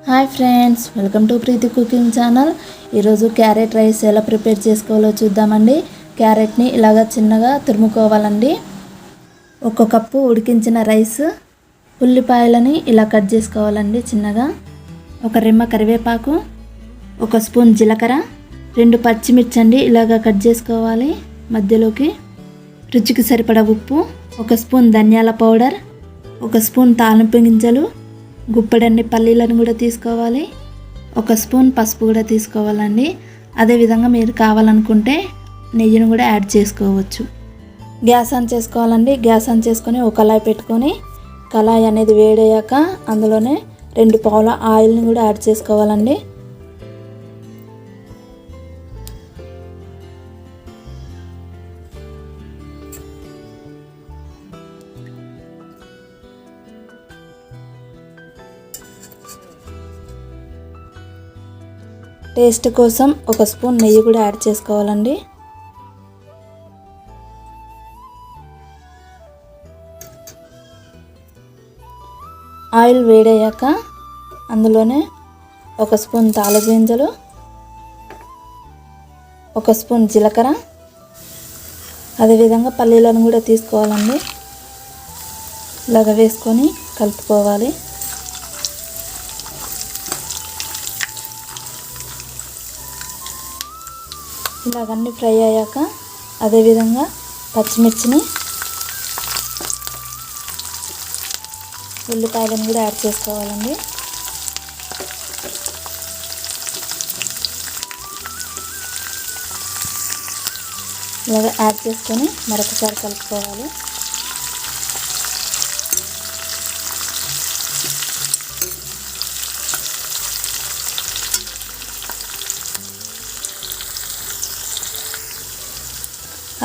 Hi friends, welcome to Preethi cooking channel. ఈరోజు carrot rice ఎలా prepare చేసుకోవాలో చూద్దామండి. క్యారెట్ని ఇలాగా చిన్నగా తురుముకోవాలండి. 1 కప్పు ఉడికించిన రైస్, ఉల్లిపాయలని ఇలా కట్ చేసుకోవాలండి చిన్నగా, 1 రెమ్మ కరివేపాకు, 1 స్పూన్ జీలకర్ర, 2 పచ్చిమిర్చి అండి ఇలాగా కట్ చేసుకోవాలి మధ్యలోకి, రుచికి సరిపడా ఉప్పు, 1 స్పూన్ ధనియాల పౌడర్, 1 స్పూన్ తాలింపు గింజలు, గుప్పెడన్ని పల్లీలను కూడా తీసుకోవాలి, 1 స్పూన్ పసుపు కూడా తీసుకోవాలండి. అదేవిధంగా మీరు కావాలనుకుంటే నెయ్యిని కూడా యాడ్ చేసుకోవచ్చు. గ్యాస్ ఆన్ చేసుకోవాలండి. గ్యాస్ ఆన్ చేసుకొని ఒక కళాయి పెట్టుకొని, కళాయి అనేది వేడయ్యాక అందులోనే 2 పావుల ఆయిల్ని కూడా యాడ్ చేసుకోవాలండి. టేస్ట్ కోసం 1 స్పూన్ నెయ్యి కూడా యాడ్ చేసుకోవాలండి. ఆయిల్ వేడయ్యాక అందులోనే 1 స్పూన్ తాలింపు గింజలు, 1 స్పూన్ జీలకర్ర, అదేవిధంగా పల్లీలను కూడా తీసుకోవాలండి. ఇలాగ వేసుకొని కలుపుకోవాలి. ఇలాగన్నీ ఫ్రై అయ్యాక అదేవిధంగా పచ్చిమిర్చిని, ఉల్లిపాయలను కూడా యాడ్ చేసుకోవాలండి. ఇలాగ యాడ్ చేసుకొని మరొకసారి కలుపుకోవాలి.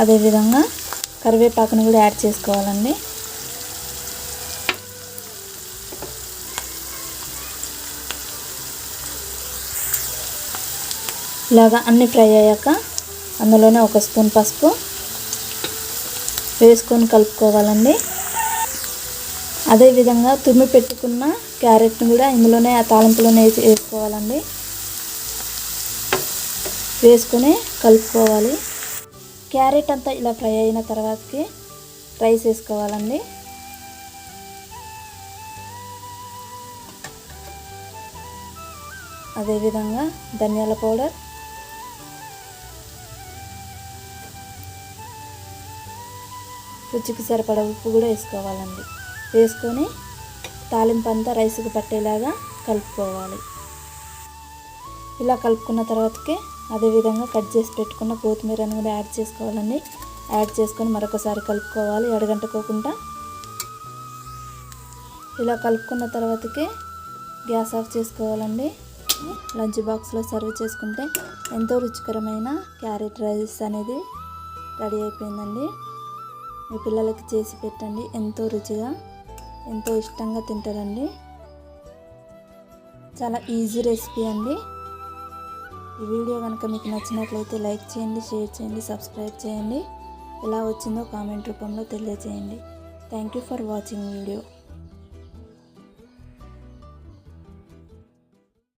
అదేవిధంగా కరివేపాకును కూడా యాడ్ చేసుకోవాలండి. ఇలాగా అన్నీ ఫ్రై అయ్యాక అందులోనే 1 స్పూన్ పసుపు వేసుకొని కలుపుకోవాలండి. అదేవిధంగా తురిమి పెట్టుకున్న క్యారెట్ని కూడా ఇందులోనే ఆ తాలింపులోనే వేసుకోవాలండి. వేసుకొని కలుపుకోవాలి. క్యారెట్ అంతా ఇలా ఫ్రై అయిన తర్వాతకి రైస్ వేసుకోవాలండి. అదేవిధంగా ధనియాల పౌడర్, రుచికి సరిపడా ఉప్పు కూడా వేసుకోవాలండి. వేసుకొని తాలింపు అంతా రైస్కి పట్టేలాగా కలుపుకోవాలి. ఇలా కలుపుకున్న తర్వాతకి అదేవిధంగా కట్ చేసి పెట్టుకున్న కొత్తిమీరని కూడా యాడ్ చేసుకోవాలండి. యాడ్ చేసుకొని మరొకసారి కలుపుకోవాలి అడగంటుకోకుండా. ఇలా కలుపుకున్న తర్వాతకి గ్యాస్ ఆఫ్ చేసుకోవాలండి. లంచ్ బాక్స్లో సర్వ్ చేసుకుంటే ఎంతో రుచికరమైన క్యారెట్ రైస్ అనేది రెడీ అయిపోయిందండి. మీ పిల్లలకి చేసి పెట్టండి. ఎంతో రుచిగా, ఎంతో ఇష్టంగా తింటారండి. చాలా ఈజీ రెసిపీ అండి. ఈ వీడియో కనుక మీకు నచ్చినట్లయితే లైక్ చేయండి, షేర్ చేయండి, సబ్స్క్రైబ్ చేయండి. ఎలా వచ్చిందో కామెంట్ రూపంలో తెలియజేయండి. Thank you for watching video.